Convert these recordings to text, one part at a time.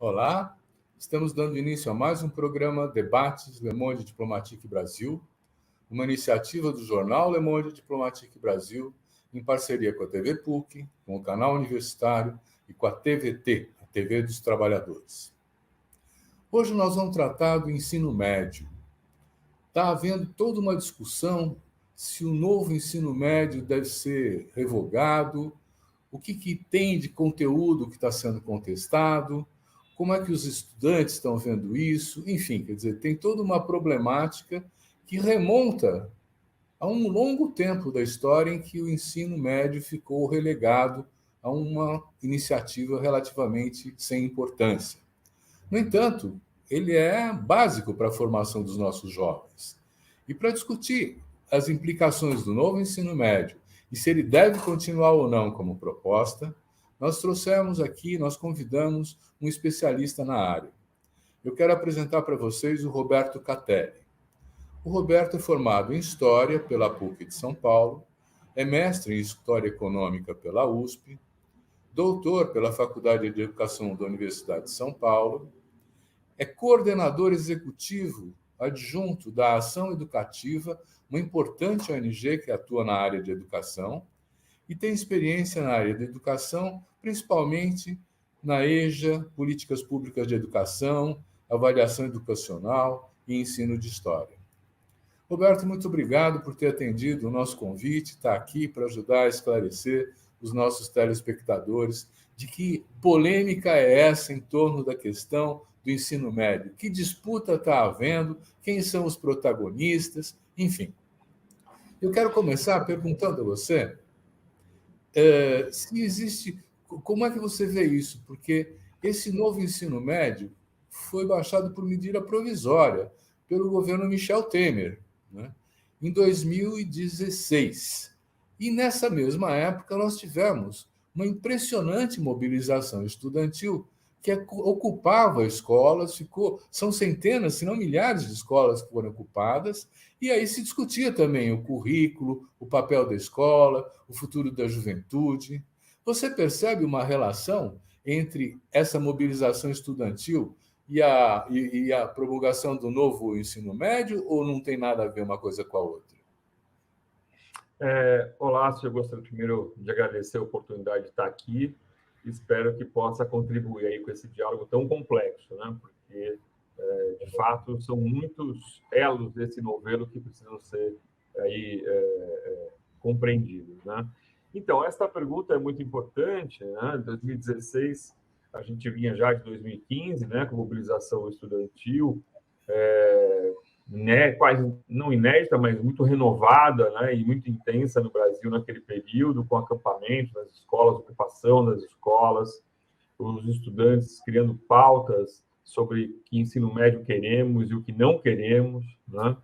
Olá, estamos dando início a mais um programa Debates Le Monde Diplomatique Brasil, uma iniciativa do jornal Le Monde Diplomatique Brasil, em parceria com a TV PUC, com o canal universitário e com a TVT, a TV dos Trabalhadores. Hoje nós vamos tratar do ensino médio. Está havendo toda uma discussão se o novo ensino médio deve ser revogado, o que tem de conteúdo que está sendo contestado, como é que os estudantes estão vendo isso, enfim, quer dizer, tem toda uma problemática que remonta a um longo tempo da história em que o ensino médio ficou relegado a uma iniciativa relativamente sem importância. No entanto, ele é básico para a formação dos nossos jovens. E para discutir as implicações do novo ensino médio e se ele deve continuar ou não como proposta, nós convidamos um especialista na área. Eu quero apresentar para vocês o Roberto Catelli. O Roberto é formado em História pela PUC de São Paulo, é mestre em História Econômica pela USP, doutor pela Faculdade de Educação da Universidade de São Paulo, é coordenador executivo adjunto da Ação Educativa, uma importante ONG que atua na área de educação, e tem experiência na área de educação, principalmente na EJA, Políticas Públicas de Educação, Avaliação Educacional e Ensino de História. Roberto, muito obrigado por ter atendido o nosso convite, está aqui para ajudar a esclarecer os nossos telespectadores de que polêmica é essa em torno da questão do ensino médio, que disputa está havendo, quem são os protagonistas, enfim. Eu quero começar perguntando a você se existe, como é que você vê isso? Porque esse novo ensino médio foi baixado por medida provisória pelo governo Michel Temer, né, em 2016. E nessa mesma época nós tivemos uma impressionante mobilização estudantil que ocupava escolas, são centenas, se não milhares de escolas que foram ocupadas, e aí se discutia também o currículo, o papel da escola, o futuro da juventude. Você percebe uma relação entre essa mobilização estudantil e a promulgação do novo ensino médio, ou não tem nada a ver uma coisa com a outra? Olá, eu gostaria primeiro de agradecer a oportunidade de estar aqui. Espero que possa contribuir aí com esse diálogo tão complexo, né? Porque, de fato, são muitos elos desse novelo que precisam ser aí, compreendidos, né? Então, esta pergunta é muito importante, né? Em 2016, a gente vinha já de 2015, né, com mobilização estudantil, quase não inédita, mas muito renovada, né, e muito intensa no Brasil naquele período, com acampamento nas escolas, ocupação das escolas, os estudantes criando pautas sobre que ensino médio queremos e o que não queremos, né,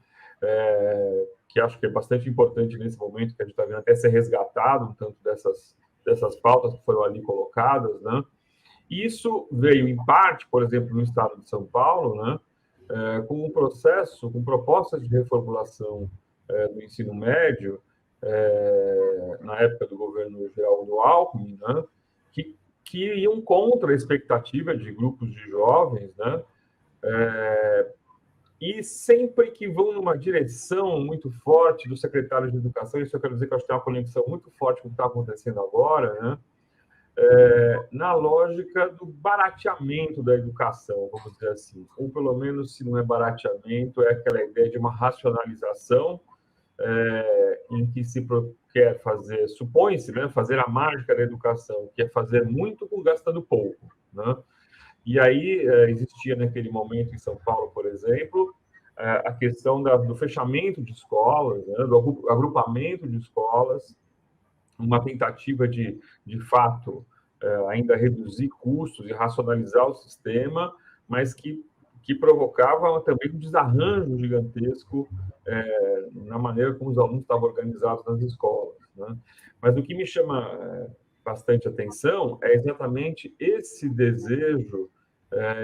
que acho que é bastante importante nesse momento, que a gente está vendo até ser resgatado um tanto dessas pautas que foram ali colocadas, né. Isso veio, em parte, por exemplo, no estado de São Paulo, né, com um processo, com propostas de reformulação do ensino médio, na época do governo Geraldo Alckmin, né, que iam contra a expectativa de grupos de jovens, né, e sempre que vão numa direção muito forte do secretário de Educação, isso eu quero dizer que eu acho que tem uma conexão muito forte com o que está acontecendo agora, né, na lógica do barateamento da educação, vamos dizer assim. Ou, pelo menos, se não é barateamento, é aquela ideia de uma racionalização em que se quer fazer, supõe-se, né, fazer a mágica da educação, que é fazer muito gastando pouco, né? E aí existia, naquele momento, em São Paulo, por exemplo, a questão do fechamento de escolas, né, do agrupamento de escolas, uma tentativa de fato, ainda reduzir custos e racionalizar o sistema, mas que provocava também um desarranjo gigantesco na maneira como os alunos estavam organizados nas escolas, né? Mas o que me chama bastante atenção é exatamente esse desejo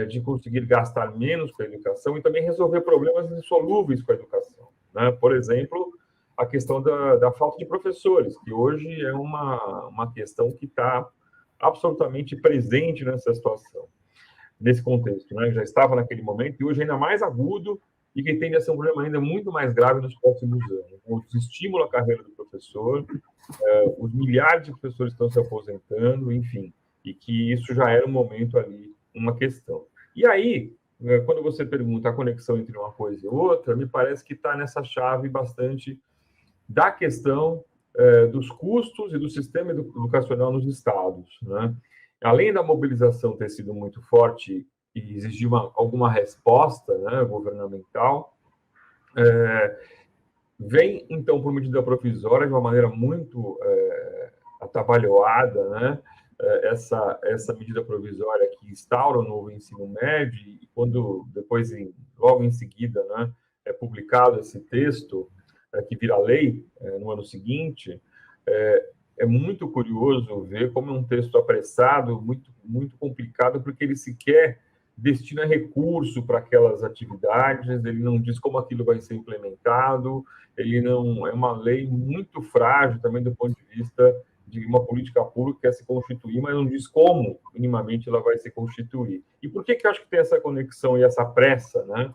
de conseguir gastar menos com a educação e também resolver problemas insolúveis com a educação, né? Por exemplo, a questão da falta de professores, que hoje é uma questão que está absolutamente presente nessa situação. nesse contexto, né? Já estava naquele momento e hoje ainda mais agudo e que tende a ser um problema ainda muito mais grave nos próximos anos. O desestímulo à carreira do professor, os milhares de professores estão se aposentando, enfim, e que isso já era um momento ali, uma questão. E aí, quando você pergunta a conexão entre uma coisa e outra, me parece que está nessa chave bastante da questão dos custos e do sistema educacional nos estados, né? Além da mobilização ter sido muito forte e exigir alguma resposta, né, governamental, vem, então, por medida provisória, de uma maneira muito atabalhoada, né, essa medida provisória que instaura o novo ensino médio, e quando depois, logo em seguida, né, é publicado esse texto, que vira lei no ano seguinte, é muito curioso ver como é um texto apressado, muito, muito complicado, porque ele sequer destina recurso para aquelas atividades, ele não diz como aquilo vai ser implementado, ele não é uma lei muito frágil também do ponto de vista de uma política pública que quer se constituir, mas não diz como minimamente ela vai se constituir. E por que eu acho que tem essa conexão e essa pressa, né?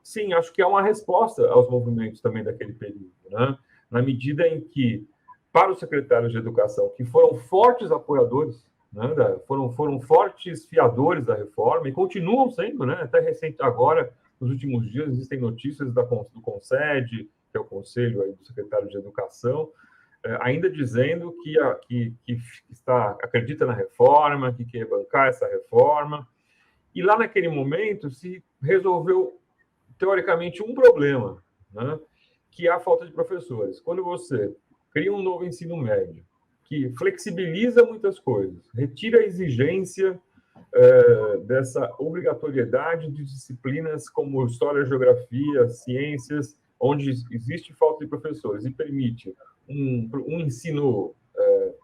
Sim, acho que é uma resposta aos movimentos também daquele período, né? Na medida em que, para os secretários de educação, que foram fortes apoiadores, né, foram fortes fiadores da reforma, e continuam sendo, né? Até recente, agora, nos últimos dias, existem notícias do CONSED, que é o Conselho aí do Secretário de Educação, ainda dizendo que acredita na reforma, que quer bancar essa reforma. E lá naquele momento se resolveu, teoricamente, um problema, né, que é a falta de professores. Quando você cria um novo ensino médio, que flexibiliza muitas coisas, retira a exigência dessa obrigatoriedade de disciplinas como história, geografia, ciências, onde existe falta de professores, e permite um ensino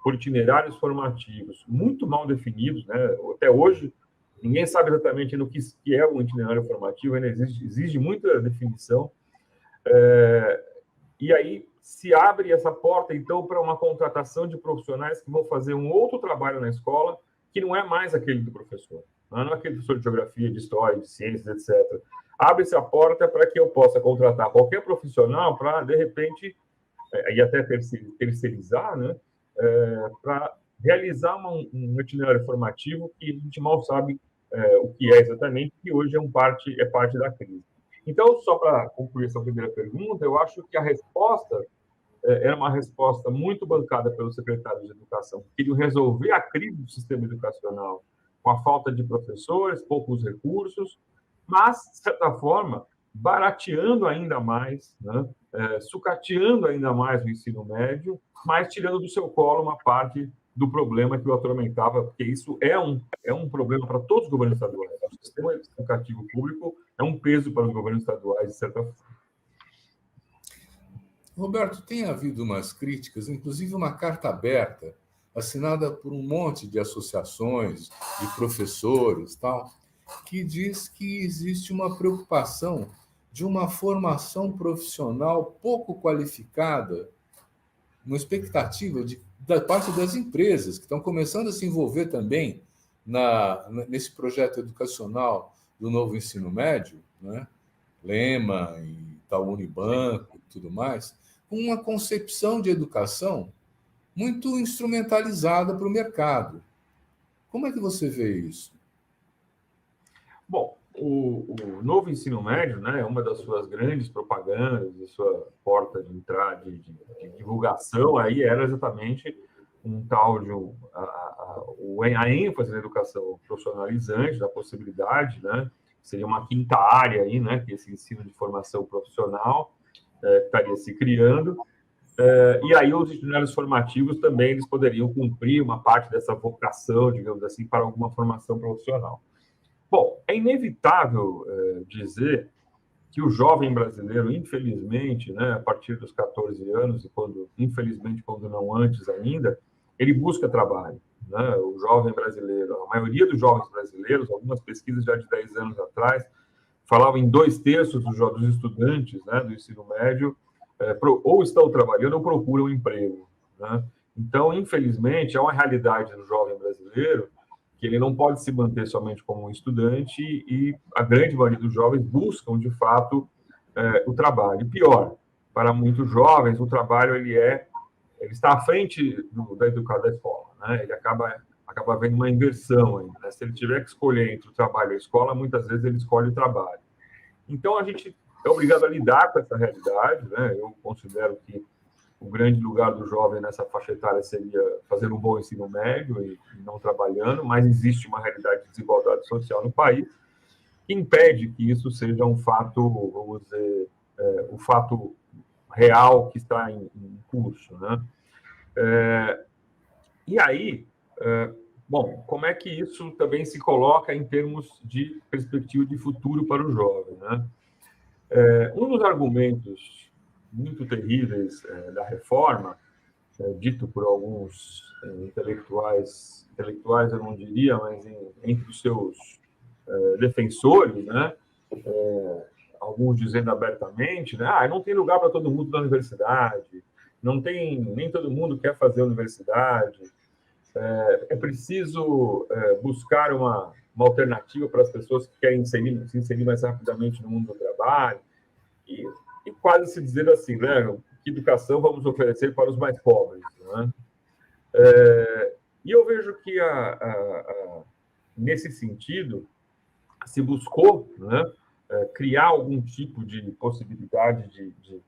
por itinerários formativos muito mal definidos, né? Até hoje, ninguém sabe exatamente no que é um itinerário formativo, ainda exige muita definição. E aí se abre essa porta, então, para uma contratação de profissionais que vão fazer um outro trabalho na escola, que não é mais aquele do professor. Não é aquele professor de geografia, de história, de ciências, etc. Abre-se a porta para que eu possa contratar qualquer profissional para, de repente, e até terceirizar, né, para realizar um itinerário formativo que a gente mal sabe o que é exatamente, que hoje é parte da crise. Então, só para concluir essa primeira pergunta, eu acho que a resposta era uma resposta muito bancada pelos secretários de educação, que queriam resolver a crise do sistema educacional com a falta de professores, poucos recursos, mas, de certa forma, barateando ainda mais, né, sucateando ainda mais o ensino médio, mas tirando do seu colo uma parte do problema que o atormentava, porque isso é um problema para todos os governos estaduais. O sistema educativo público é um peso para os governos estaduais, de certa forma. Roberto, tem havido umas críticas, inclusive uma carta aberta, assinada por um monte de associações, de professores, tal, que diz que existe uma preocupação de uma formação profissional pouco qualificada, uma expectativa da parte das empresas, que estão começando a se envolver também nesse projeto educacional do novo ensino médio, né? Lema e tal Unibanco e tudo mais, com uma concepção de educação muito instrumentalizada para o mercado. Como é que você vê isso? Bom, o novo ensino médio, né, é uma das suas grandes propagandas, a sua porta de entrada, de divulgação, aí era exatamente um tal de a ênfase na educação profissionalizante, da possibilidade, né, seria uma quinta área aí, né, que esse ensino de formação profissional estaria se criando. E aí os itinerários formativos também eles poderiam cumprir uma parte dessa vocação, digamos assim, para alguma formação profissional. Bom, é inevitável dizer que o jovem brasileiro, infelizmente, né, a partir dos 14 anos, e infelizmente, quando não antes ainda, ele busca trabalho. Né? O jovem brasileiro, a maioria dos jovens brasileiros, algumas pesquisas já de 10 anos atrás, falavam em 2/3 dos estudantes, né, do ensino médio ou estão trabalhando ou procuram emprego. Né? Então, infelizmente, é uma realidade do jovem brasileiro que ele não pode se manter somente como um estudante e a grande maioria dos jovens buscam, de fato, o trabalho. E pior, para muitos jovens, o trabalho ele está à frente da educação da escola, né? Ele acaba havendo uma inversão ainda, né? Se ele tiver que escolher entre o trabalho e a escola, muitas vezes ele escolhe o trabalho. Então, a gente é obrigado a lidar com essa realidade, né? Eu considero que o grande lugar do jovem nessa faixa etária seria fazer um bom ensino médio e não trabalhando, mas existe uma realidade de desigualdade social no país que impede que isso seja um fato, vamos dizer, um fato real que está em curso, né? E aí, bom, como é que isso também se coloca em termos de perspectiva de futuro para o jovem, né? Um dos argumentos muito terríveis da reforma, dito por alguns intelectuais eu não diria, mas entre os seus defensores, né? Alguns dizendo abertamente, né? Não tem lugar para todo mundo na universidade, nem todo mundo quer fazer universidade, é preciso buscar uma alternativa para as pessoas que querem se inserir mais rapidamente no mundo do trabalho, e quase se dizer assim, né? Que educação vamos oferecer para os mais pobres, né? E eu vejo que, nesse sentido, se buscou, né, criar algum tipo de possibilidade de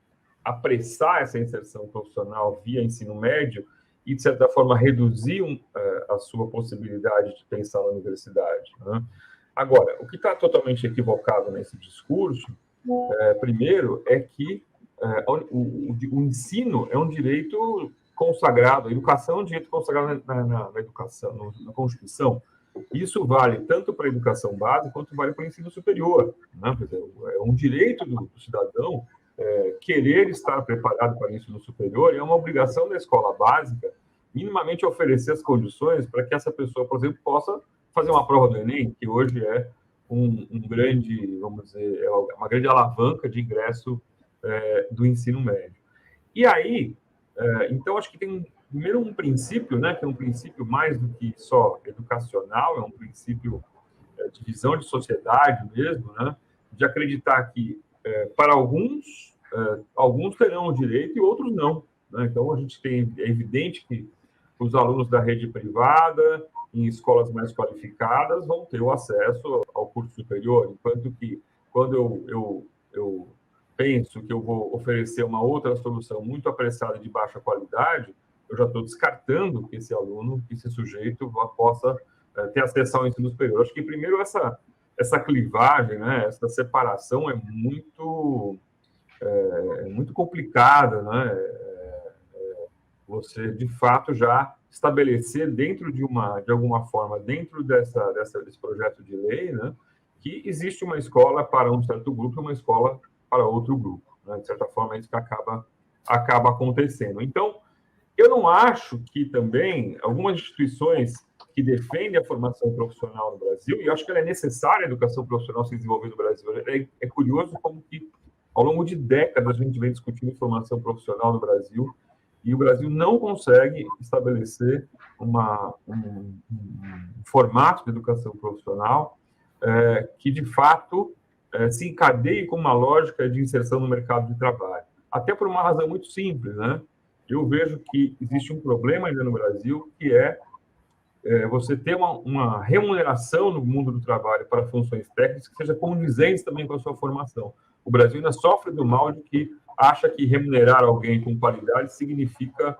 apressar essa inserção profissional via ensino médio e, de certa forma, reduzir a sua possibilidade de pensar na universidade, né? Agora, o que está totalmente equivocado nesse discurso, primeiro, é que o ensino é um direito consagrado, a educação é um direito consagrado na educação, na Constituição. Isso vale tanto para a educação básica quanto vale para o ensino superior, né? É um direito do cidadão querer estar preparado para o ensino superior, e é uma obrigação da escola básica minimamente oferecer as condições para que essa pessoa, por exemplo, possa fazer uma prova do Enem, que hoje é um grande, vamos dizer, uma grande alavanca de ingresso do ensino médio. E aí, então, acho que tem primeiro um princípio, né, que é um princípio mais do que só educacional, é um princípio de visão de sociedade mesmo, né, de acreditar que, para alguns terão o direito e outros não, né? Então, é evidente que os alunos da rede privada, em escolas mais qualificadas, vão ter o acesso ao curso superior, enquanto que, quando eu penso que eu vou oferecer uma outra solução muito apressada e de baixa qualidade, eu já estou descartando que esse aluno, que esse sujeito possa ter acesso ao ensino superior. Acho que, primeiro, essa clivagem, né, essa separação é muito complicada, né? Você, de fato, já estabelecer dentro de alguma forma, dentro desse projeto de lei, né, que existe uma escola para um certo grupo e uma escola para outro grupo, né? De certa forma, é isso que acaba acontecendo. Então, eu não acho que também algumas instituições que defendem a formação profissional no Brasil, e eu acho que ela é necessária, a educação profissional se desenvolver no Brasil, é curioso como que, ao longo de décadas, a gente vem discutindo formação profissional no Brasil, e o Brasil não consegue estabelecer um formato de educação profissional que, de fato, se encadeie com uma lógica de inserção no mercado de trabalho. Até por uma razão muito simples, né? Eu vejo que existe um problema ainda no Brasil, que é você ter uma remuneração no mundo do trabalho para funções técnicas que seja condizente também com a sua formação. O Brasil ainda sofre do mal de que acha que remunerar alguém com qualidade significa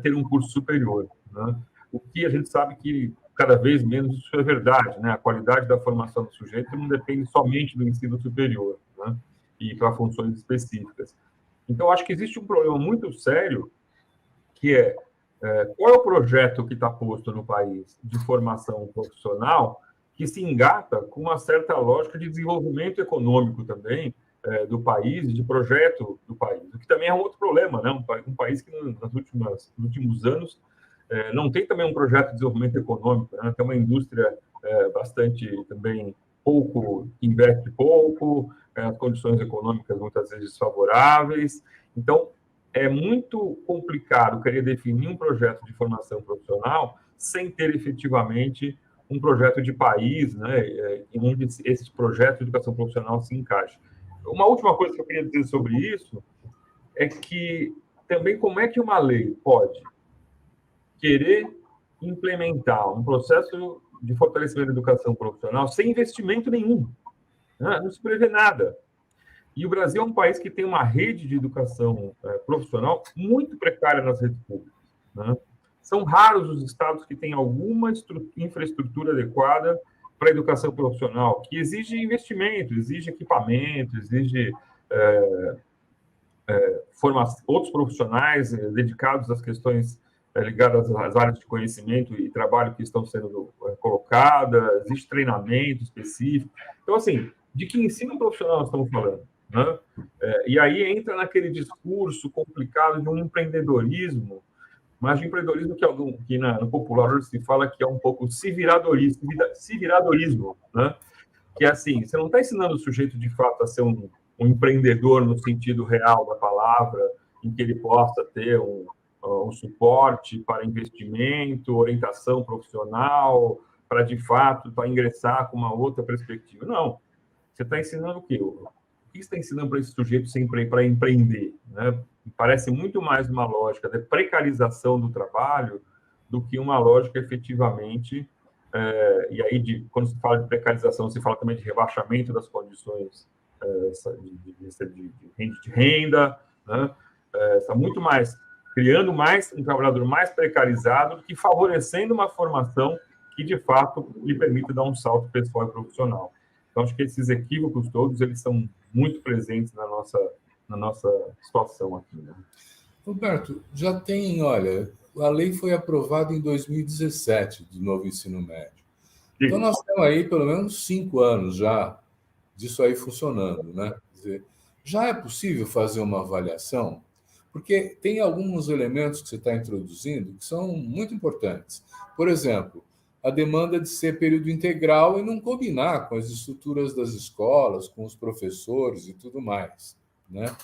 ter um curso superior, né? O que a gente sabe que cada vez menos isso é verdade, né? A qualidade da formação do sujeito não depende somente do ensino superior, né? E para funções específicas. Então, acho que existe um problema muito sério, que qual é o projeto que está posto no país de formação profissional que se engata com uma certa lógica de desenvolvimento econômico também do país e de projeto do país, o que também é um outro problema, né? Um país que nos últimos anos não tem também um projeto de desenvolvimento econômico, né? Tem uma indústria bastante também investe pouco, as condições econômicas muitas vezes desfavoráveis. Então, é muito complicado querer definir um projeto de formação profissional sem ter efetivamente um projeto de país, né, em onde esse projeto de educação profissional se encaixa. Uma última coisa que eu queria dizer sobre isso é que também como é que uma lei pode querer implementar um processo de fortalecimento da educação profissional sem investimento nenhum, né? Não se prevê nada. E o Brasil é um país que tem uma rede de educação profissional muito precária nas redes públicas, né? São raros os estados que têm alguma infraestrutura adequada para a educação profissional, que exige investimento, exige equipamento, exige outros profissionais dedicados às questões ligadas às áreas de conhecimento e trabalho que estão sendo colocadas, existe treinamento específico. Então, assim, de que ensino profissional nós estamos falando? Né? E aí entra naquele discurso complicado de um empreendedorismo, mas de empreendedorismo que no popular se fala que é um pouco se-viradorismo, né? Que é assim, você não está ensinando o sujeito de fato a ser um empreendedor no sentido real da palavra, em que ele possa ter um suporte para investimento, orientação profissional, para de fato para ingressar com uma outra perspectiva. Não. Você está ensinando o quê? O que você está ensinando para esse sujeito para empreender? Né? Parece muito mais uma lógica de precarização do trabalho do que uma lógica efetivamente. E aí, quando se fala de precarização, se fala também de rebaixamento das condições de renda, né? Está muito mais criando mais um trabalhador mais precarizado do que favorecendo uma formação que, de fato, lhe permita dar um salto pessoal e profissional. Então, acho que esses equívocos todos, eles são muito presentes na nossa situação aqui. Né? Roberto, já tem, olha, a lei foi aprovada em 2017 do novo ensino médio. Sim. Então, nós temos aí pelo menos 5 anos já disso aí funcionando, né? Quer dizer, já é possível fazer uma avaliação? Porque tem alguns elementos que você está introduzindo que são muito importantes. Por exemplo, a demanda de ser período integral e não combinar com as estruturas das escolas, com os professores e tudo mais, né?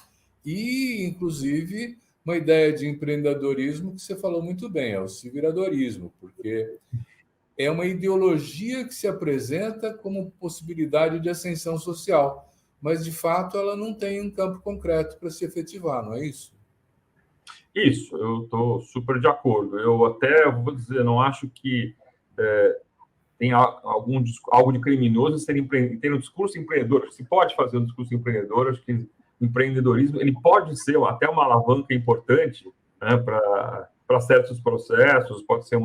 E, inclusive, uma ideia de empreendedorismo que você falou muito bem, é o se-viradorismo, porque é uma ideologia que se apresenta como possibilidade de ascensão social, mas, de fato, ela não tem um campo concreto para se efetivar, não é isso? Isso, eu estou super de acordo. Eu até vou dizer, não acho que tem algo de criminoso ter um discurso empreendedor. Se pode fazer um discurso empreendedor, acho que o empreendedorismo ele pode ser até uma alavanca importante, né, para certos processos, pode ser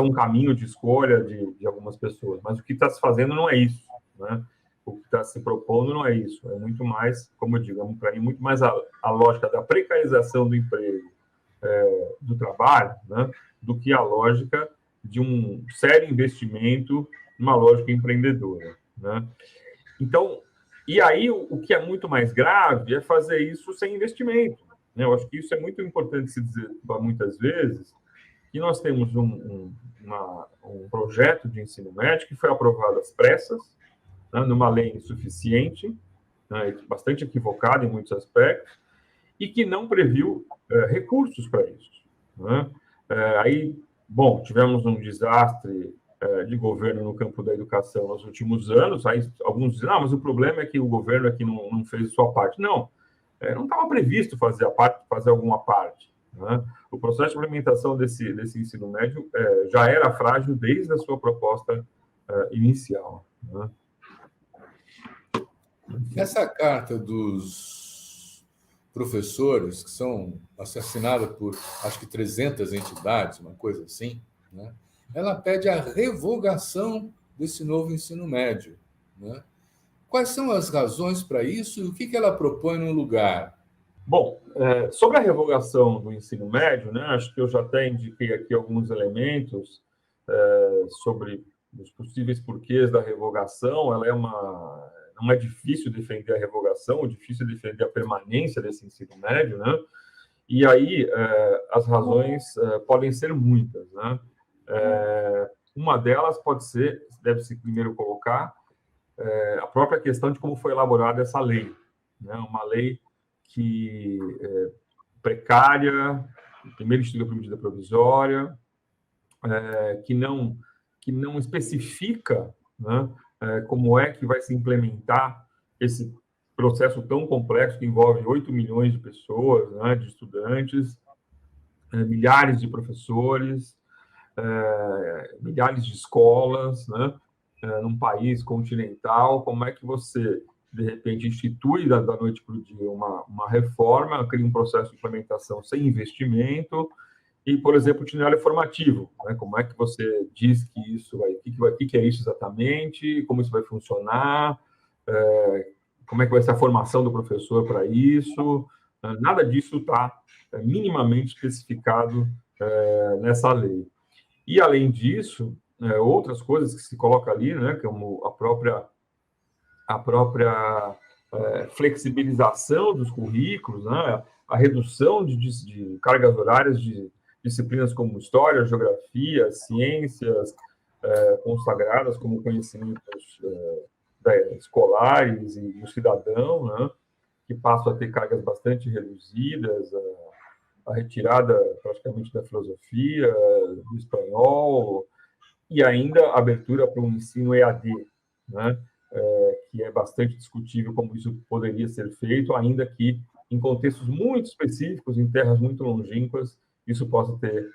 um caminho de escolha de algumas pessoas, mas o que está se fazendo não é isso, né? O que está se propondo não é isso, é muito mais, como eu digo, para mim, muito mais a lógica da precarização do emprego, do trabalho, né, do que a lógica de um sério investimento numa lógica empreendedora, né? Então, e aí o que é muito mais grave é fazer isso sem investimento, né? Eu acho que isso é muito importante se dizer muitas vezes, que nós temos um projeto de ensino médio que foi aprovado às pressas, né, numa lei insuficiente, né, bastante equivocada em muitos aspectos, e que não previu recursos para isso. Né? Aí, bom, tivemos um desastre de governo no campo da educação nos últimos anos, aí alguns dizem, mas o problema é que o governo aqui não fez a sua parte. Não, não estava previsto fazer alguma parte. Né? O processo de implementação desse ensino médio já era frágil desde a sua proposta inicial. Né? Essa carta dos professores, que são assassinadas por, acho que 300 entidades, uma coisa assim, né? Ela pede a revogação desse novo ensino médio. Né? Quais são as razões para isso e o que ela propõe no lugar? Bom, sobre a revogação do ensino médio, né, acho que eu já até indiquei aqui alguns elementos sobre os possíveis porquês da revogação. Não é difícil defender a revogação, é difícil defender a permanência desse ensino médio, né? E aí as razões podem ser muitas, né? Uma delas deve-se primeiro colocar a própria questão de como foi elaborada essa lei, né? Uma lei que primeiro instituiu a medida provisória, que não especifica, né, como é que vai se implementar esse processo tão complexo que envolve 8 milhões de pessoas, né, de estudantes, milhares de professores, milhares de escolas, né, num país continental. Como é que você, de repente, institui da noite para o dia uma reforma, cria um processo de implementação sem investimento e, por exemplo, o itinerário formativo, né? Como é que você diz que isso vai, o que é isso exatamente, como isso vai funcionar, como é que vai ser a formação do professor para isso? Nada disso está minimamente especificado nessa lei. E, além disso, outras coisas que se coloca ali, né, como a própria flexibilização dos currículos, né, a redução de cargas horárias de disciplinas como história, geografia, ciências consagradas como conhecimentos escolares e o cidadão, né, que passam a ter cargas bastante reduzidas, a retirada praticamente da filosofia, do espanhol, e ainda a abertura para um ensino EAD, né, que é bastante discutível como isso poderia ser feito, ainda que em contextos muito específicos, em terras muito longínquas, isso possa ter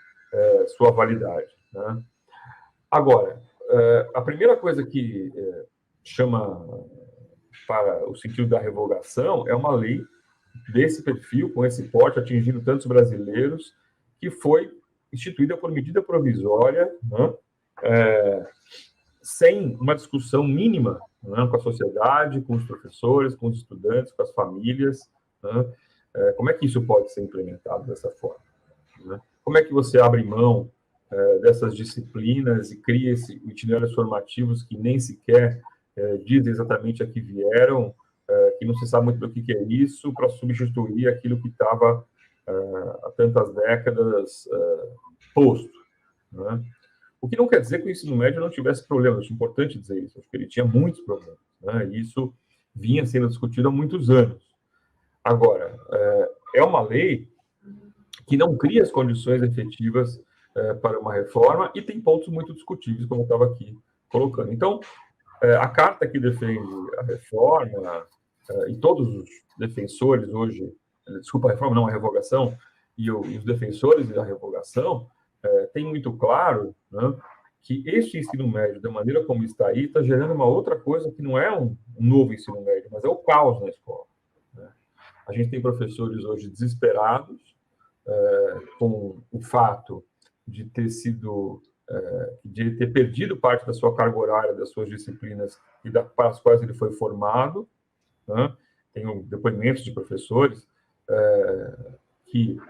sua validade, né? Agora, a primeira coisa que chama para o sentido da revogação é uma lei desse perfil, com esse porte, atingindo tantos brasileiros, que foi instituída por medida provisória, né, sem uma discussão mínima, né, com a sociedade, com os professores, com os estudantes, com as famílias, né? Como é que isso pode ser implementado dessa forma, né? Como é que você abre mão dessas disciplinas e cria itinerários formativos que nem sequer dizem exatamente a que vieram, que não se sabe muito do que é isso, para substituir aquilo que estava há tantas décadas posto, né? O que não quer dizer que o ensino médio não tivesse problemas, é importante dizer isso, acho que ele tinha muitos problemas, né? E isso vinha sendo discutido há muitos anos. Agora, é uma lei que não cria as condições efetivas para uma reforma e tem pontos muito discutíveis, como eu estava aqui colocando. Então, a carta que defende a reforma, e todos os defensores hoje, desculpa, a reforma não, a revogação, e os defensores da revogação, tem muito claro, né, que este ensino médio, da maneira como está aí, está gerando uma outra coisa que não é um novo ensino médio, mas é o caos na escola, né? A gente tem professores hoje desesperados com o fato de ter perdido parte da sua carga horária, das suas disciplinas para as quais ele foi formado, né? Tenho depoimentos de professores que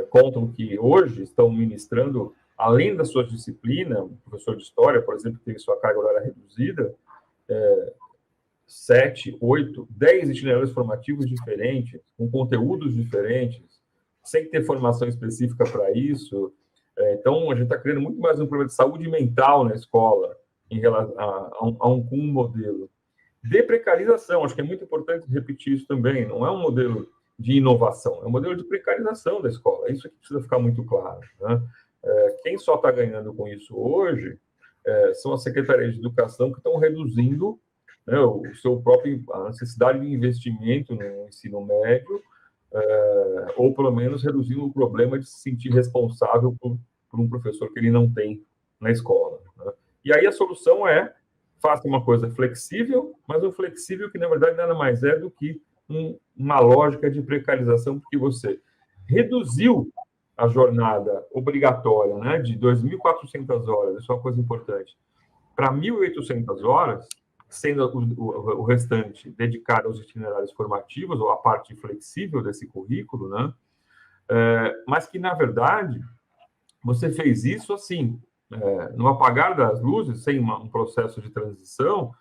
contam que hoje estão ministrando, além das suas disciplinas, um professor de história, por exemplo, que teve sua carga horária reduzida, 7, 8, 10 itinerários formativos diferentes, com conteúdos diferentes, sem ter formação específica para isso. Então, a gente está criando muito mais um problema de saúde mental na escola, em relação a um modelo de precarização. Acho que é muito importante repetir isso também. Não é um modelo de inovação, é um modelo de precarização da escola. Isso que precisa ficar muito claro, né? Quem só está ganhando com isso hoje são as secretarias de educação que estão reduzindo, né, a necessidade de investimento no ensino médio, ou pelo menos reduzindo o problema de se sentir responsável por um professor que ele não tem na escola, né? E aí a solução faça uma coisa flexível, mas um flexível que, na verdade, nada mais é do que uma lógica de precarização, porque você reduziu a jornada obrigatória, né, de 2.400 horas, isso é uma coisa importante, para 1.800 horas, sendo o restante dedicado aos itinerários formativos, ou a parte flexível desse currículo, né? Mas que, na verdade, você fez isso assim, no apagar das luzes, sem um processo de transição,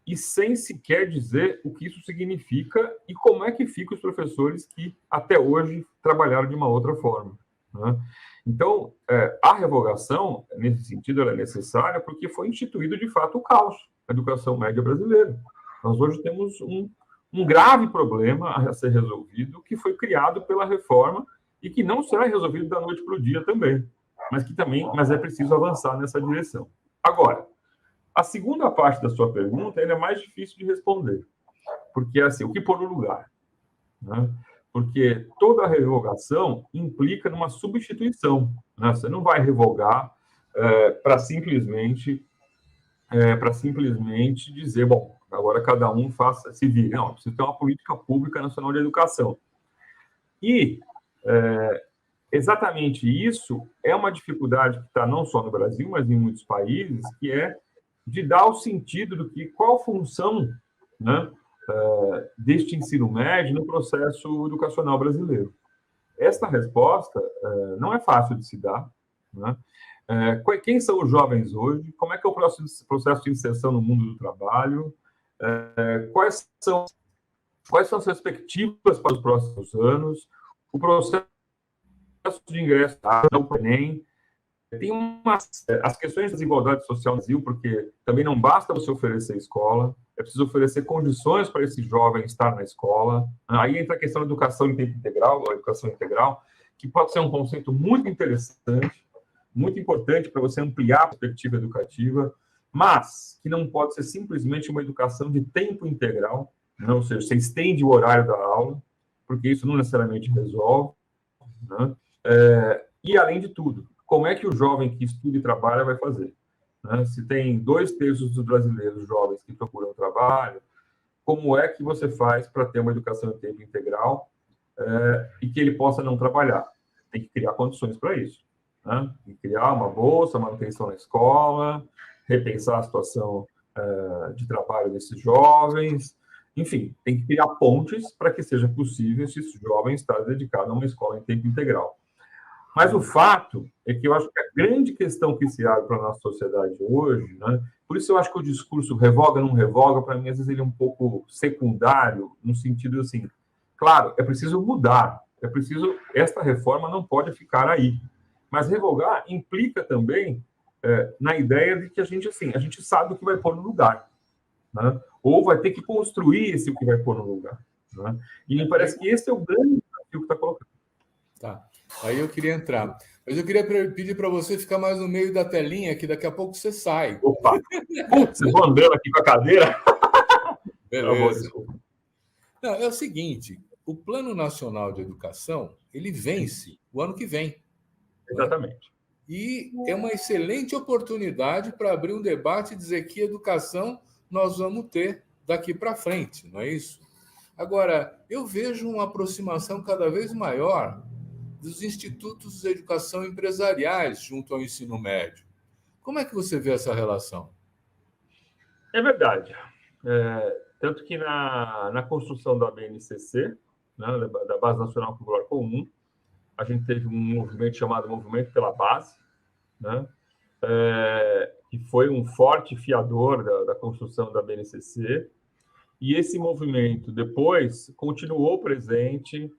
e sem sequer dizer o que isso significa e como é que ficam os professores que até hoje trabalharam de uma outra forma, né? Então, a revogação, nesse sentido, ela é necessária porque foi instituído, de fato, o caos na educação média brasileira. Nós hoje temos um grave problema a ser resolvido, que foi criado pela reforma e que não será resolvido da noite para o dia também, mas é preciso avançar nessa direção. Agora, a segunda parte da sua pergunta ainda é mais difícil de responder, porque assim, o que pôr no lugar, né? Porque toda revogação implica numa substituição, né? Você não vai revogar para simplesmente dizer, bom, agora cada um faça, se vire. Não, precisa ter uma política pública nacional de educação. E exatamente isso é uma dificuldade que está não só no Brasil, mas em muitos países, que é de dar o sentido do que qual a função, né, deste ensino médio no processo educacional brasileiro. Esta resposta não é fácil de se dar, né? Quem são os jovens hoje? Como é que é o processo de inserção no mundo do trabalho? Quais são as perspectivas para os próximos anos? O processo de ingresso no Enem. Tem as questões de desigualdade social no Brasil, porque também não basta você oferecer escola, é preciso oferecer condições para esse jovem estar na escola. Aí entra a questão da educação em tempo integral, ou educação integral, que pode ser um conceito muito interessante, muito importante para você ampliar a perspectiva educativa, mas que não pode ser simplesmente uma educação de tempo integral, né? Ou seja, você estende o horário da aula, porque isso não necessariamente resolve, né? E, além de tudo, como é que o jovem que estuda e trabalha vai fazer? Né? Se tem 2/3 dos brasileiros jovens que procuram trabalho, como é que você faz para ter uma educação em tempo integral e que ele possa não trabalhar? Tem que criar condições para isso. Né? Tem que criar uma bolsa, manutenção na escola, repensar a situação de trabalho desses jovens. Enfim, tem que criar pontes para que seja possível esse jovem estar dedicado a uma escola em tempo integral. Mas o fato é que eu acho que a grande questão que se abre para a nossa sociedade hoje, né, por isso eu acho que o discurso revoga, não revoga, para mim, às vezes ele é um pouco secundário, no sentido assim, claro, é preciso mudar, esta reforma não pode ficar aí. Mas revogar implica também na ideia de que a gente sabe o que vai pôr no lugar, né? Ou vai ter que construir esse o que vai pôr no lugar, né? E me parece que esse é o grande desafio que está colocando. Tá. Aí eu queria entrar. Mas eu queria pedir para você ficar mais no meio da telinha, que daqui a pouco você sai. Opa! Putz, vou andando aqui com a cadeira. Beleza. Não, é o seguinte, o Plano Nacional de Educação, ele vence o ano que vem. Exatamente. Né? E é uma excelente oportunidade para abrir um debate e dizer que educação nós vamos ter daqui para frente, não é isso? Agora, eu vejo uma aproximação cada vez maior dos institutos de educação empresariais junto ao ensino médio. Como é que você vê essa relação? É verdade. Tanto que na construção da BNCC, né, da Base Nacional Curricular Comum, a gente teve um movimento chamado Movimento pela Base, né, que foi um forte fiador da construção da BNCC, e esse movimento depois continuou presente,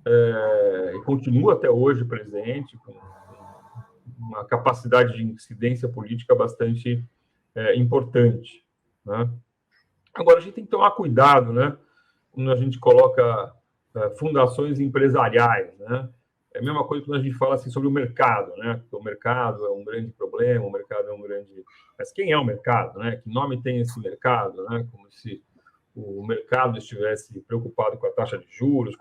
e continua até hoje presente, com uma capacidade de incidência política bastante importante, né? Agora, a gente tem que tomar cuidado, né, quando a gente coloca fundações empresariais, né? É a mesma coisa quando a gente fala assim, sobre o mercado, né? O mercado é um grande problema, o mercado é um grande... Mas quem é o mercado, né? Que nome tem esse mercado, né? Como se o mercado estivesse preocupado com a taxa de juros,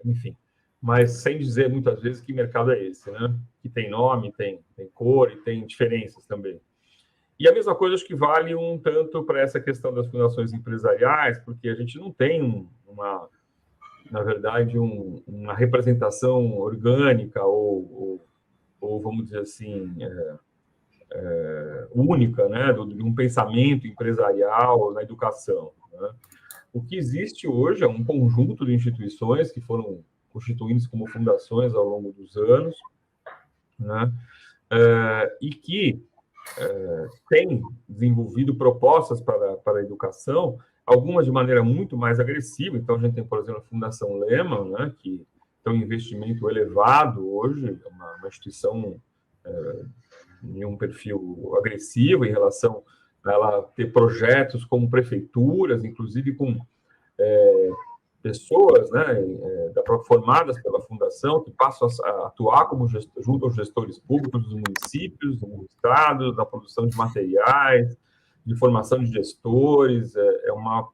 enfim. Mas sem dizer muitas vezes que mercado é esse, né? Que tem nome, tem cor e tem diferenças também. E a mesma coisa acho que vale um tanto para essa questão das fundações empresariais, porque a gente não tem na verdade, uma representação orgânica ou vamos dizer assim, única, né, de um pensamento empresarial na educação, né? O que existe hoje é um conjunto de instituições que foram constituídas como fundações ao longo dos anos, né, e que têm desenvolvido propostas para a educação, algumas de maneira muito mais agressiva. Então, a gente tem, por exemplo, a Fundação Lehman, né, que tem um investimento elevado hoje, uma instituição em um perfil agressivo em relação a ela ter projetos como prefeituras, inclusive com pessoas, né, formadas pela Fundação, que passam a atuar como junto aos gestores públicos dos municípios, do Estado, na produção de materiais, de formação de gestores. Uma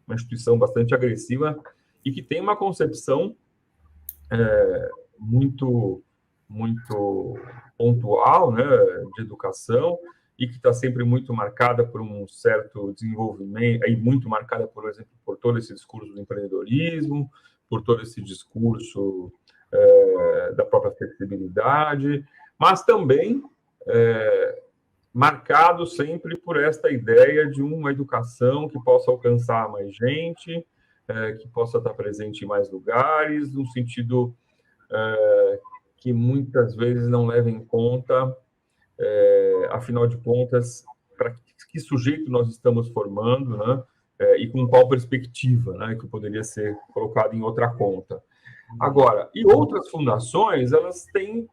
instituição bastante agressiva e que tem uma concepção muito pontual, né, de educação, e que está sempre muito marcada por um certo desenvolvimento, e muito marcada, por exemplo, por todo esse discurso do empreendedorismo, por todo esse discurso da própria flexibilidade, mas também marcado sempre por esta ideia de uma educação que possa alcançar mais gente, que possa estar presente em mais lugares, no sentido que muitas vezes não leva em conta, afinal de contas, para que sujeito nós estamos formando, né? E com qual perspectiva, né? Que poderia ser colocado em outra conta. Agora, e outras fundações, elas têm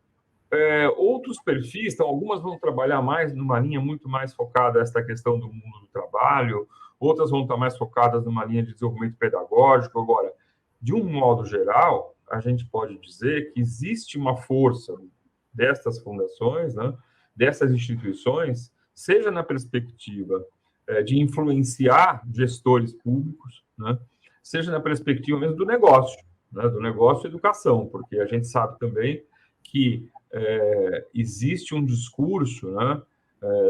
outros perfis, então algumas vão trabalhar mais numa linha muito mais focada nessa questão do mundo do trabalho, outras vão estar mais focadas numa linha de desenvolvimento pedagógico. Agora, de um modo geral, a gente pode dizer que existe uma força destas fundações, né, dessas instituições, seja na perspectiva de influenciar gestores públicos, né, seja na perspectiva mesmo do negócio, né, do negócio e educação, porque a gente sabe também que existe um discurso, né,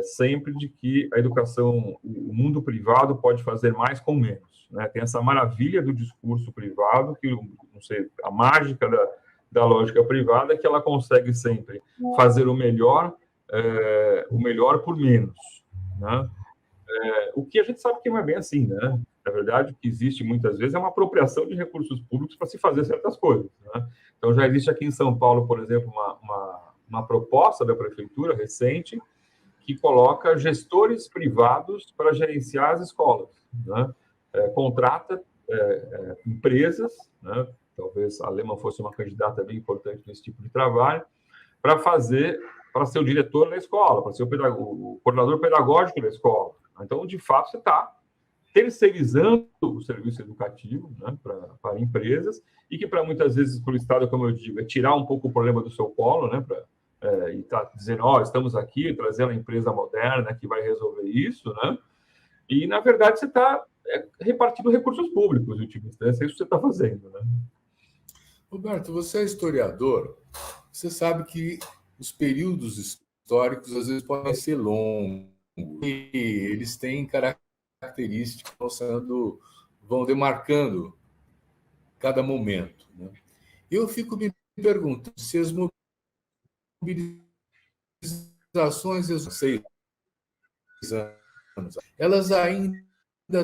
sempre de que a educação, o mundo privado pode fazer mais com menos, né? Tem essa maravilha do discurso privado, que, não sei, a mágica da lógica privada é que ela consegue sempre fazer o melhor por menos, né? O que a gente sabe que não é bem assim, né? Na verdade, o que existe muitas vezes é uma apropriação de recursos públicos para se fazer certas coisas, né? Então, já existe aqui em São Paulo, por exemplo, uma proposta da prefeitura recente que coloca gestores privados para gerenciar as escolas, né? Contrata empresas, né? Talvez a Lema fosse uma candidata bem importante nesse tipo de trabalho, para ser o diretor da escola, para ser o coordenador pedagógico da escola. Então, de fato, você está terceirizando o serviço educativo, né, para empresas, e que, para muitas vezes, para o Estado, como eu digo, é tirar um pouco o problema do seu colo, né, e está dizendo, estamos aqui trazendo a empresa moderna que vai resolver isso, né? E, na verdade, você está repartindo recursos públicos, em última instância, é isso que você está fazendo, né? Roberto, você é historiador, você sabe que os períodos históricos, às vezes, podem ser longos, e eles têm características que vão demarcando cada momento, né? Eu fico me perguntando se as mobilizações de 6 anos, elas ainda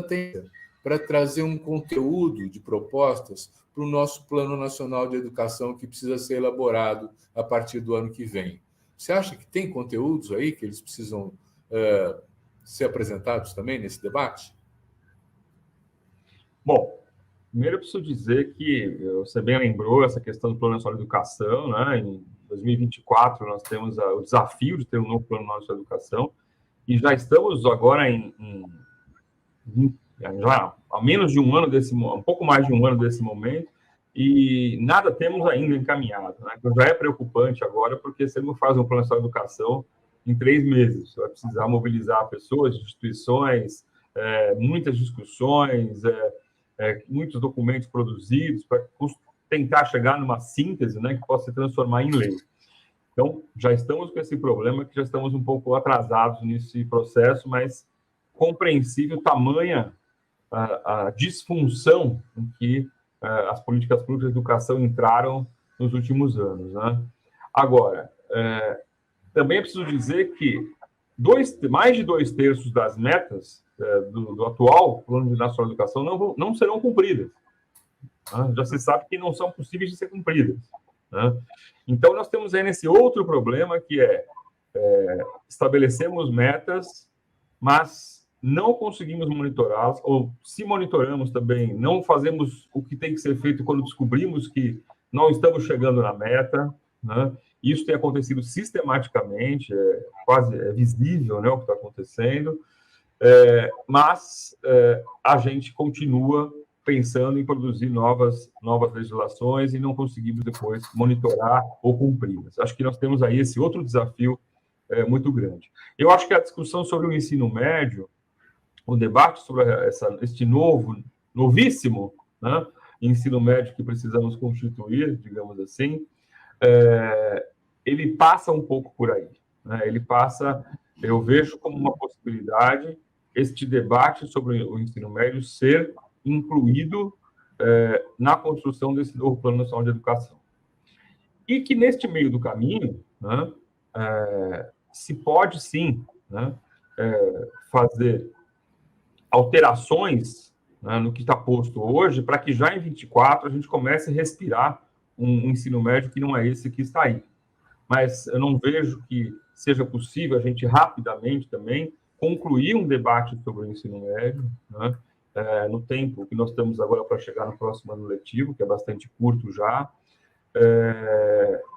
têm para trazer um conteúdo de propostas para o nosso Plano Nacional de Educação, que precisa ser elaborado a partir do ano que vem. Você acha que tem conteúdos aí que eles precisam ser apresentados também nesse debate? Bom, primeiro eu preciso dizer que você bem lembrou essa questão do Plano Nacional de Educação, né? Em 2024 nós temos o desafio de ter um novo Plano Nacional de Educação, e já estamos agora já há menos de um ano um pouco mais de um ano desse momento, e nada temos ainda encaminhado, né? Então já é preocupante agora, porque você não faz um Plano Nacional de Educação em 3 meses, você vai precisar mobilizar pessoas, instituições, muitas discussões, muitos documentos produzidos para tentar chegar numa síntese, né, que possa se transformar em lei. Então, já estamos com esse problema, que já estamos um pouco atrasados nesse processo, mas compreensível tamanha a disfunção em que as políticas públicas de educação entraram nos últimos anos, né? Agora, também é preciso dizer que mais de 2/3 das metas do atual Plano Nacional de Educação não serão cumpridas. Né? Já se sabe que não são possíveis de ser cumpridas. Né? Então, nós temos aí nesse outro problema, que estabelecemos metas, mas não conseguimos monitorá-las, ou se monitoramos também, não fazemos o que tem que ser feito quando descobrimos que não estamos chegando na meta, né? Isso tem acontecido sistematicamente, quase visível, né, o que está acontecendo, mas a gente continua pensando em produzir novas legislações e não conseguimos depois monitorar ou cumpri-las. Acho que nós temos aí esse outro desafio muito grande. Eu acho que a discussão sobre o ensino médio, o debate sobre este novíssimo, né, ensino médio que precisamos constituir, digamos assim, ele passa um pouco por aí. Né? Eu vejo como uma possibilidade este debate sobre o ensino médio ser incluído na construção desse novo Plano Nacional de Educação. E que, neste meio do caminho, né, se pode, sim, né, fazer alterações, né, no que está posto hoje, para que já em 24 a gente comece a respirar um ensino médio que não é esse que está aí. Mas eu não vejo que seja possível a gente rapidamente também concluir um debate sobre o ensino médio, né, no tempo que nós estamos agora para chegar no próximo ano letivo, que é bastante curto já,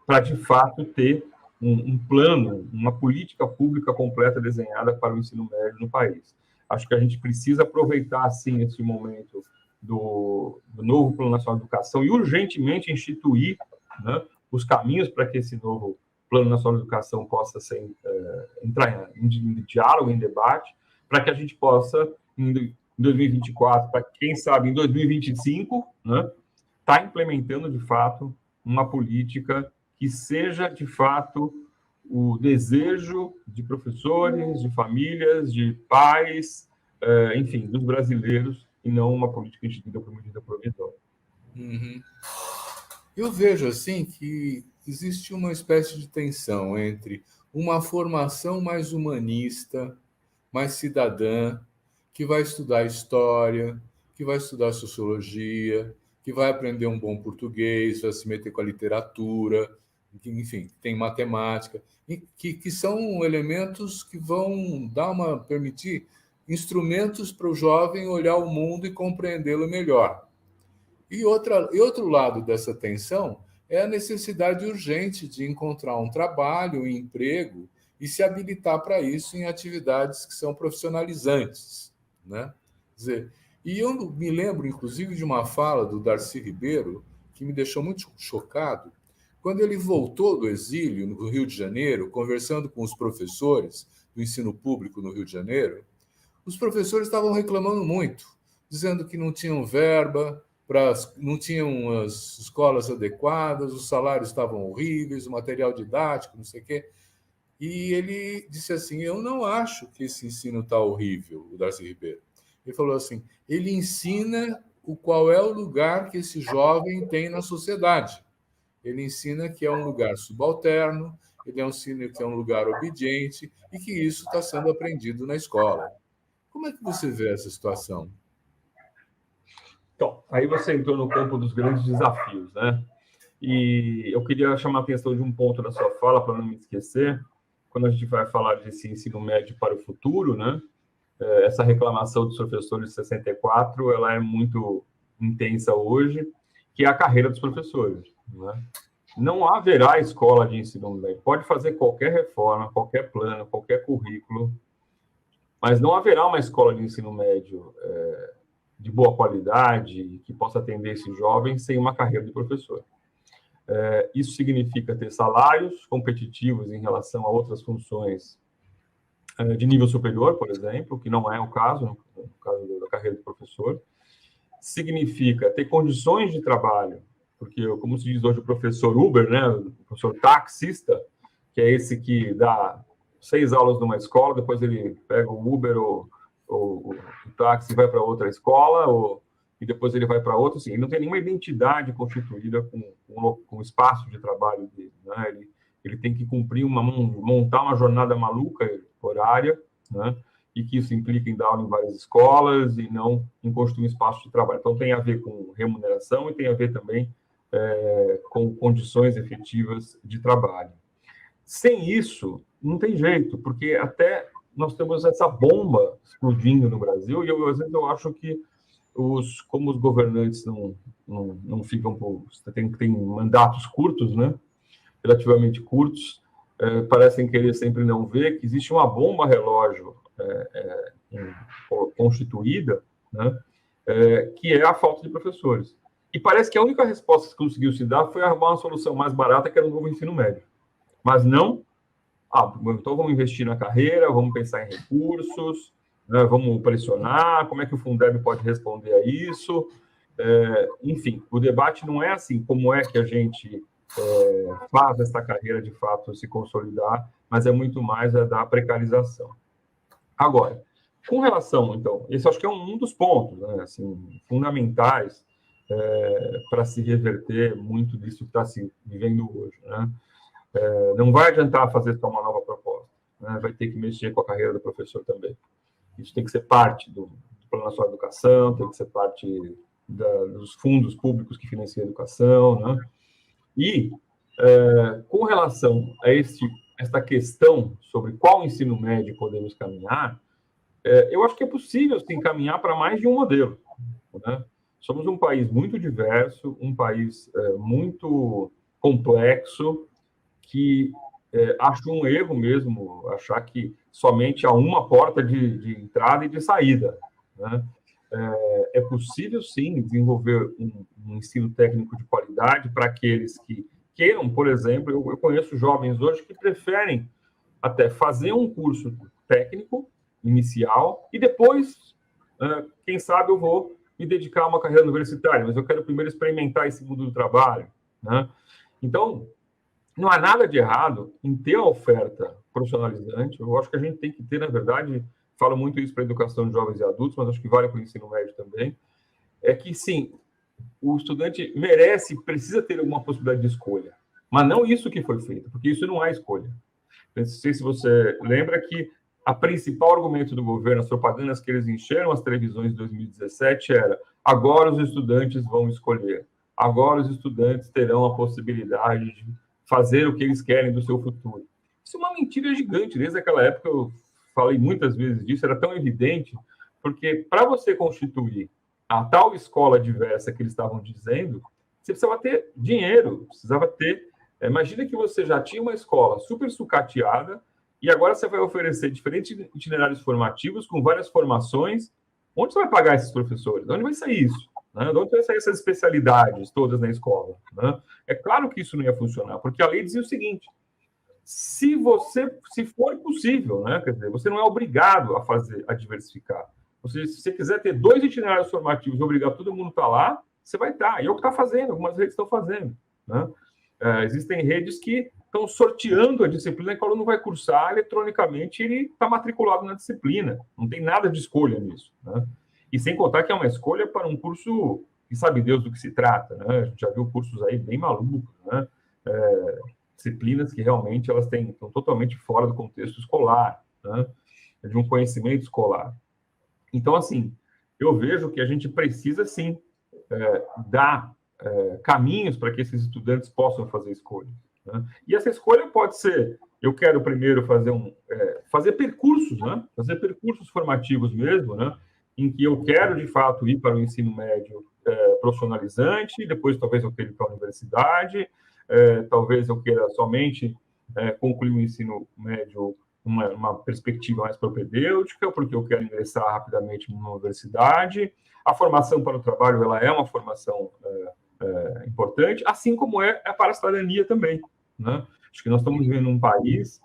para, de fato, ter um plano, uma política pública completa desenhada para o ensino médio no país. Acho que a gente precisa aproveitar, sim, esse momento do novo Plano Nacional de Educação e urgentemente instituir, né, os caminhos para que esse novo Plano Nacional de Educação possa entrar em diálogo, em debate, para que a gente possa, em 2024, para quem sabe em 2025, né, estar implementando, de fato, uma política que seja, de fato, o desejo de professores, de famílias, de pais, enfim, dos brasileiros, e não uma política instituída por medida provisória. Uhum. Eu vejo, assim, que existe uma espécie de tensão entre uma formação mais humanista, mais cidadã, que vai estudar história, que vai estudar sociologia, que vai aprender um bom português, vai se meter com a literatura, que, enfim, tem matemática, e que são elementos que vão permitir instrumentos para o jovem olhar o mundo e compreendê-lo melhor. E outro lado dessa tensão é a necessidade urgente de encontrar um trabalho, um emprego e se habilitar para isso em atividades que são profissionalizantes, né? Quer dizer, e eu me lembro, inclusive, de uma fala do Darcy Ribeiro que me deixou muito chocado, quando ele voltou do exílio no Rio de Janeiro, conversando com os professores do ensino público no Rio de Janeiro. Os professores estavam reclamando muito, dizendo que não tinham verba, não tinham as escolas adequadas, os salários estavam horríveis, o material didático, não sei o quê. E ele disse assim: eu não acho que esse ensino está horrível, o Darcy Ribeiro. Ele falou assim: ele ensina qual é o lugar que esse jovem tem na sociedade. Ele ensina que é um lugar subalterno, ele ensina que é um lugar obediente e que isso está sendo aprendido na escola. Como é que você vê essa situação? Então, aí você entrou no campo dos grandes desafios, né? E eu queria chamar a atenção de um ponto da sua fala, para não me esquecer, quando a gente vai falar desse ensino médio para o futuro, né? Essa reclamação dos professores de 64, ela é muito intensa hoje, que é a carreira dos professores, né? Não haverá escola de ensino médio. Pode fazer qualquer reforma, qualquer plano, qualquer currículo, mas não haverá uma escola de ensino médio de boa qualidade, que possa atender esses jovens sem uma carreira de professor. Isso significa ter salários competitivos em relação a outras funções de nível superior, por exemplo, que não é o caso, no caso da carreira de professor. Significa ter condições de trabalho, porque, como se diz hoje, o professor Uber, né, o professor taxista, que é esse que dá 6 aulas numa escola, depois ele pega o Uber ou o táxi e vai para outra escola, e depois ele vai para outra, assim, ele não tem nenhuma identidade constituída com o espaço de trabalho dele, né? Ele tem que montar uma jornada maluca horária, né? E que isso implica em dar aula em várias escolas e não em construir um espaço de trabalho. Então, tem a ver com remuneração e tem a ver também com condições efetivas de trabalho. Sem isso, não tem jeito, porque até nós temos essa bomba explodindo no Brasil e, às vezes, eu acho que como os governantes não ficam tem mandatos curtos, né? Relativamente curtos, parecem querer sempre não ver que existe uma bomba relógio constituída, né? que é a falta de professores. E parece que a única resposta que conseguiu se dar foi arrumar uma solução mais barata, que era o novo ensino médio. Mas não, então vamos investir na carreira, vamos pensar em recursos, né, vamos pressionar, como é que o Fundeb pode responder a isso? Enfim, o debate não é assim, como é que a gente faz essa carreira de fato se consolidar, mas é muito mais a da precarização. Agora, com relação, então, esse acho que é um dos pontos, né, assim, fundamentais para se reverter muito disso que está se vivendo hoje, né? Não vai adiantar fazer só uma nova proposta, né? Vai ter que mexer com a carreira do professor também. Isso tem que ser parte do Plano Nacional de Educação, tem que ser parte dos fundos públicos que financiam a educação, né? E, com relação a esta questão sobre qual ensino médio podemos caminhar, eu acho que é possível, sim, caminhar para mais de um modelo, né? Somos um país muito diverso, um país muito complexo, que acho um erro mesmo achar que somente há uma porta de entrada e de saída, né? É possível, sim, desenvolver um ensino técnico de qualidade para aqueles que queiram, por exemplo, eu conheço jovens hoje que preferem até fazer um curso técnico inicial e depois, quem sabe, eu vou me dedicar a uma carreira universitária, mas eu quero primeiro experimentar esse mundo do trabalho, né? Então, não há nada de errado em ter a oferta profissionalizante. Eu acho que a gente tem que ter, na verdade, falo muito isso para a educação de jovens e adultos, mas acho que vale para o ensino médio também, é que, sim, o estudante merece, precisa ter alguma possibilidade de escolha, mas não isso que foi feito, porque isso não é escolha. Não sei se você lembra que a principal argumento do governo, as propagandas que eles encheram as televisões em 2017 era: agora os estudantes vão escolher, agora os estudantes terão a possibilidade de fazer o que eles querem do seu futuro. Isso é uma mentira gigante. Desde aquela época eu falei muitas vezes disso, era tão evidente, porque para você constituir a tal escola diversa que eles estavam dizendo, você precisava ter dinheiro, precisava ter... Imagina que você já tinha uma escola super sucateada e agora você vai oferecer diferentes itinerários formativos com várias formações. Onde você vai pagar esses professores? De onde vai sair isso? Né? De onde vai sair essas especialidades todas na escola? Né? É claro que isso não ia funcionar, porque a lei dizia o seguinte: se for possível, né? Quer dizer, você não é obrigado a diversificar. Se você quiser ter 2 itinerários formativos e obrigar todo mundo a estar lá, você vai estar. E é o que está fazendo, algumas redes estão fazendo, né? Existem redes que estão sorteando a disciplina que o aluno vai cursar eletronicamente, ele está matriculado na disciplina. Não tem nada de escolha nisso, né? E sem contar que é uma escolha para um curso que sabe Deus do que se trata, né? A gente já viu cursos aí bem malucos, né? Disciplinas que realmente elas estão totalmente fora do contexto escolar, né? De um conhecimento escolar. Então, assim, eu vejo que a gente precisa, sim, dar caminhos para que esses estudantes possam fazer escolhas, né? E essa escolha pode ser: eu quero primeiro fazer percursos, né? Fazer percursos formativos mesmo, né? Em que eu quero, de fato, ir para o ensino médio profissionalizante, depois talvez eu queira ir para a universidade, talvez eu queira somente concluir o ensino médio uma perspectiva mais propedêutica, porque eu quero ingressar rapidamente numa universidade. A formação para o trabalho, ela é uma formação importante, assim como é para a cidadania também, né? Acho que nós estamos vivendo um país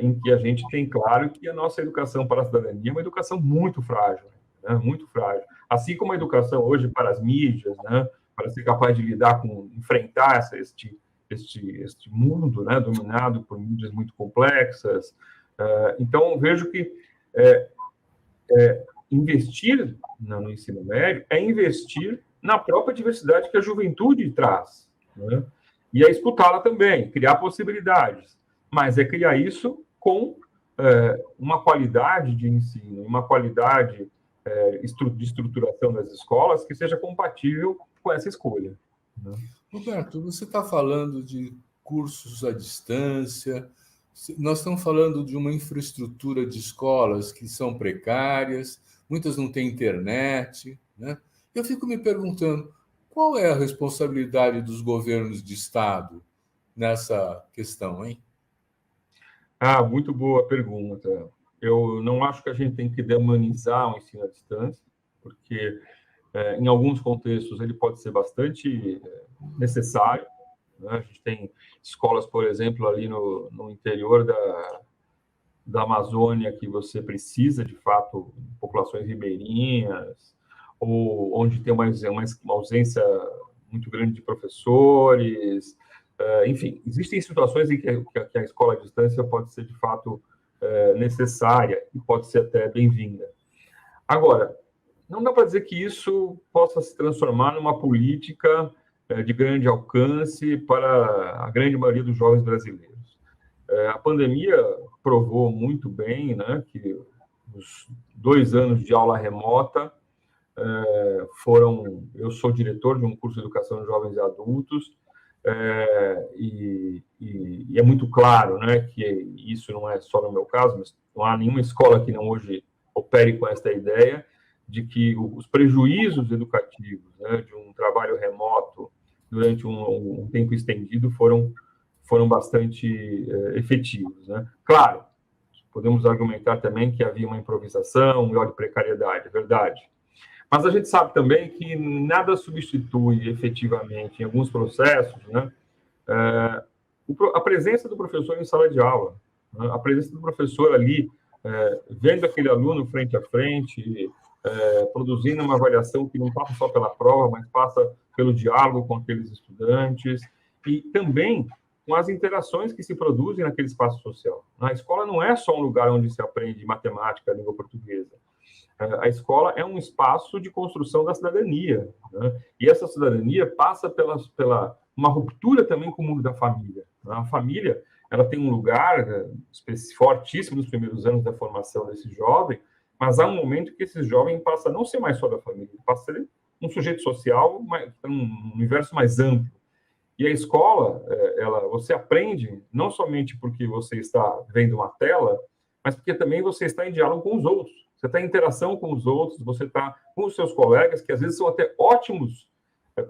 em que a gente tem claro que a nossa educação para a cidadania é uma educação muito frágil, né? Muito frágil. Assim como a educação hoje para as mídias, né? Para ser capaz de enfrentar este mundo, né? Dominado por mídias muito complexas. Então, vejo que investir no ensino médio é investir na própria diversidade que a juventude traz, né? E é escutá-la também, criar possibilidades, mas é criar isso com uma qualidade de ensino, uma qualidade de estruturação das escolas que seja compatível com essa escolha, né? Roberto, você está falando de cursos à distância, nós estamos falando de uma infraestrutura de escolas que são precárias, muitas não têm internet, né? Eu fico me perguntando, qual é a responsabilidade dos governos de estado nessa questão, hein? Muito boa pergunta. Eu não acho que a gente tem que demonizar o ensino à distância, porque Em alguns contextos, ele pode ser bastante necessário, né? A gente tem escolas, por exemplo, ali no interior da Amazônia, que você precisa, de fato, de populações ribeirinhas, ou onde tem uma ausência muito grande de professores. Enfim, existem situações em que a escola à distância pode ser, de fato, necessária e pode ser até bem-vinda. Agora, não dá para dizer que isso possa se transformar numa política de grande alcance para a grande maioria dos jovens brasileiros. A pandemia provou muito bem, né, que os 2 anos de aula remota foram... Eu sou diretor de um curso de educação de jovens e adultos, e é muito claro, né, que isso não é só no meu caso, mas não há nenhuma escola que não hoje opere com esta ideia de que os prejuízos educativos, né, de um trabalho remoto durante um tempo estendido foram bastante efetivos, né? Claro, podemos argumentar também que havia uma improvisação, um grau de precariedade, é verdade. Mas a gente sabe também que nada substitui efetivamente, em alguns processos, né, a presença do professor em sala de aula, né, a presença do professor ali, vendo aquele aluno frente a frente, produzindo uma avaliação que não passa só pela prova, mas passa pelo diálogo com aqueles estudantes, e também com as interações que se produzem naquele espaço social. A escola não é só um lugar onde se aprende matemática, língua portuguesa. A escola é um espaço de construção da cidadania, né? E essa cidadania passa pela uma ruptura também com o mundo da família. A família, ela tem um lugar fortíssimo nos primeiros anos da formação desse jovem, mas há um momento que esse jovem passa a não ser mais só da família, passa a ser um sujeito social, um universo mais amplo. E a escola, você aprende não somente porque você está vendo uma tela, mas porque também você está em diálogo com os outros. Você está em interação com os outros, você está com os seus colegas, que às vezes são até ótimos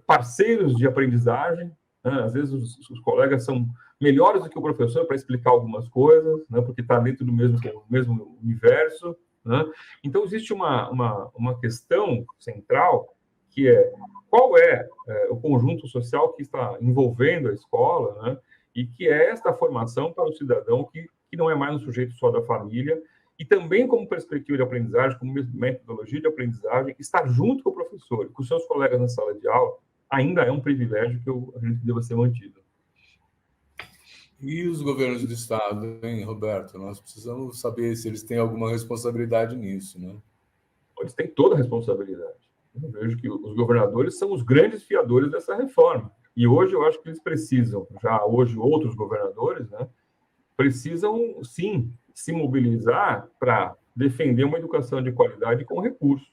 parceiros de aprendizagem, né? Às vezes os colegas são melhores do que o professor para explicar algumas coisas, né? Porque está dentro do mesmo universo, né? Então, existe uma questão central, que é qual é o conjunto social que está envolvendo a escola, né? E que é esta formação para o cidadão que não é mais um sujeito só da família, e também como perspectiva de aprendizagem, como metodologia de aprendizagem, estar junto com o professor e com seus colegas na sala de aula ainda é um privilégio que a gente deva ser mantido. E os governos do Estado, hein, Roberto? Nós precisamos saber se eles têm alguma responsabilidade nisso, né? Eles têm toda a responsabilidade. Eu vejo que os governadores são os grandes fiadores dessa reforma. E hoje eu acho que eles precisam, já hoje outros governadores, né, precisam, sim, se mobilizar para defender uma educação de qualidade com recursos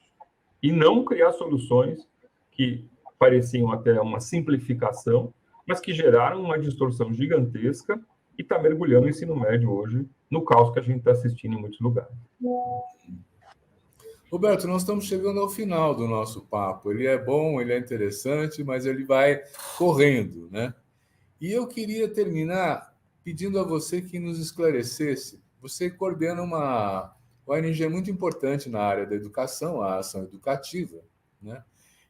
e não criar soluções que pareciam até uma simplificação, mas que geraram uma distorção gigantesca e está mergulhando o ensino médio hoje no caos que a gente está assistindo em muitos lugares. Roberto, nós estamos chegando ao final do nosso papo. Ele é bom, ele é interessante, mas ele vai correndo, né? E eu queria terminar pedindo a você que nos esclarecesse. Você coordena uma ONG muito importante na área da educação, a ação educativa, né?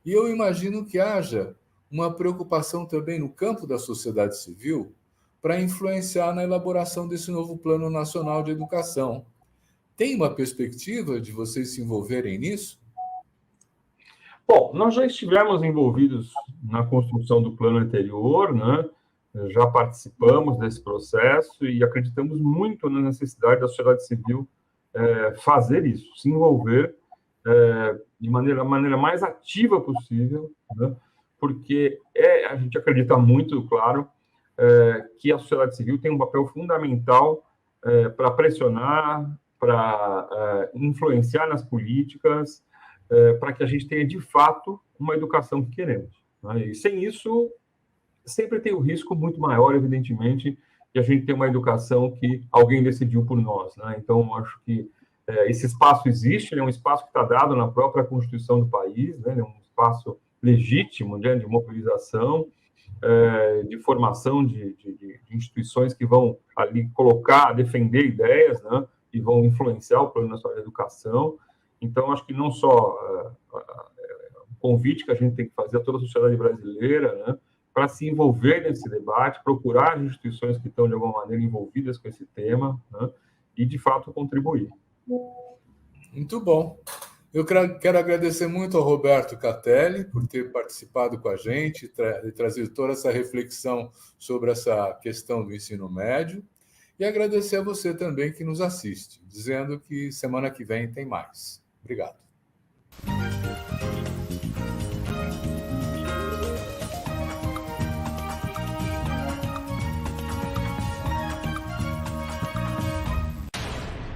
E eu imagino que haja uma preocupação também no campo da sociedade civil para influenciar na elaboração desse novo Plano Nacional de Educação. Tem uma perspectiva de vocês se envolverem nisso? Bom, nós já estivemos envolvidos na construção do plano anterior, né? Já participamos desse processo e acreditamos muito na necessidade da sociedade civil fazer isso, se envolver de maneira mais ativa possível, né? Porque a gente acredita muito, claro, que a sociedade civil tem um papel fundamental para pressionar, para influenciar nas políticas, para que a gente tenha, de fato, uma educação que queremos, né? E sem isso, sempre tem o risco muito maior, evidentemente, de a gente ter uma educação que alguém decidiu por nós, né? Então, acho que esse espaço existe, ele é um espaço que está dado na própria Constituição do país, né? Ele é um espaço legítimo, né, de mobilização, de formação de instituições que vão ali defender ideias, né? E vão influenciar o Plano Nacional de Educação. Então, acho que não só o convite que a gente tem que fazer a toda a sociedade brasileira, né, para se envolver nesse debate, procurar as instituições que estão, de alguma maneira, envolvidas com esse tema, né, e, de fato, contribuir. Muito bom. Eu quero agradecer muito ao Roberto Catelli por ter participado com a gente e trazido toda essa reflexão sobre essa questão do ensino médio. E agradecer a você também que nos assiste, dizendo que semana que vem tem mais. Obrigado.